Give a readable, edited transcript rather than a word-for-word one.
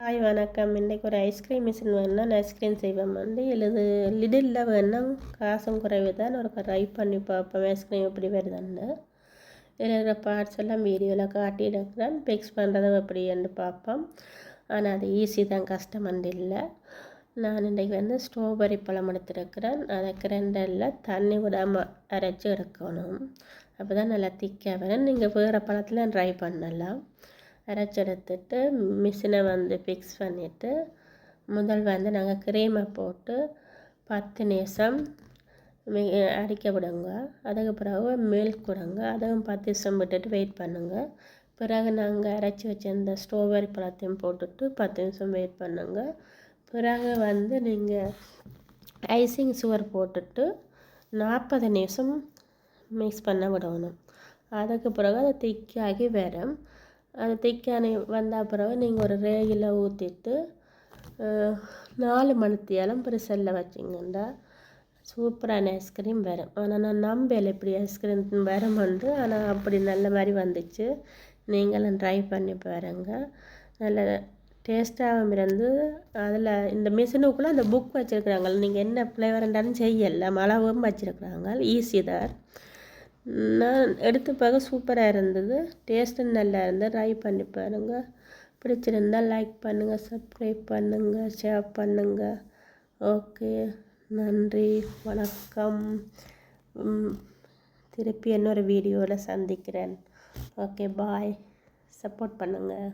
Hi வணக்கம். இன்றைக்கு ஒரு ஐஸ்கிரீம் மிஷின் வேணும்னா நான் ஐஸ்கிரீம் செய்வேன் எழுது லிடில் வேணும்னா காசும் குறைவு தான். ஒரு ட்ரை பண்ணி பார்ப்போம் ஐஸ்கிரீம் எப்படி வருதுன்னு. இதில் இருக்கிற பார்ட்ஸ் எல்லாம் வீடியோவில் காட்டியிருக்கிறேன். பிக்ஸ் பண்ணுறதும் எப்படின்னு பார்ப்போம். ஆனால் அது ஈஸி தான், கஷ்டமண்டு இல்லை. நான் இன்றைக்கு ஸ்ட்ராபெரி பழம் எடுத்துருக்கிறேன். அதை கிரைண்டரில் தண்ணி விடாமல் அரைச்சி எடுக்கணும். அப்போ தான் நல்லா திக்காக வரும். நீங்கள் வேறு பழத்தில் ட்ரை பண்ணலாம். அரைச்செடுத்துட்டு மிஷினை ஃபிக்ஸ் பண்ணிவிட்டு முதல் நாங்கள் க்ரீமை போட்டு 10 நிமிஷம் அடிக்க விடுங்க. அதுக்கு பிறகு மில்க் விடுங்க. அதுவும் 10 நிமிஷம் விட்டுட்டு வெயிட் பண்ணுங்க. பிறகு நாங்கள் அரைச்சி வச்சிருந்த ஸ்ட்ராபெரி பழத்தையும் போட்டுட்டு 10 நிமிஷம் வெயிட் பண்ணுங்க. பிறகு நீங்கள் ஐசிங் சுகர் போட்டுட்டு 40 நிமிஷம் மிக்ஸ் பண்ண விடணும். அதுக்கு பிறகு அது திக்காகி வரும். அது திக்கான வந்த பிறகு நீங்கள் ஒரு ரேகில் ஊற்றிட்டு 4 மணித்தியாலம் பெருசெல்ல வச்சிங்கன்னா சூப்பரான ஐஸ்கிரீம் வரும். ஆனால் நான் நம்பல இப்படி ஐஸ்கிரீம் வரும்ண்டு. ஆனால் அப்படி நல்ல மாதிரி வந்துச்சு. நீங்களும் ட்ரை பண்ணி பாருங்கள். நல்ல டேஸ்ட்டாகவும் இருந்து அதில் இந்த மிஷினுக்குள்ளே அந்த புக் வச்சுருக்குறாங்க. நீங்கள் என்ன ஃப்ளேவர் இருந்தாலும் செய்யலாம். அளவும் வச்சுருக்குறாங்க. ஈஸி தான். நான் எடுத்து பார்க்க சூப்பராக இருந்தது. டேஸ்ட்டும் நல்லா இருந்தது. ட்ரை பண்ணி பாருங்கள். பிடிச்சிருந்தால் லைக் பண்ணுங்கள், சப்ஸ்கிரைப் பண்ணுங்கள், ஷேர் பண்ணுங்கள். ஓகே, நன்றி, வணக்கம். திருப்பி இன்னொரு வீடியோவில் சந்திக்கிறேன். ஓகே, பாய். சப்போர்ட் பண்ணுங்கள்.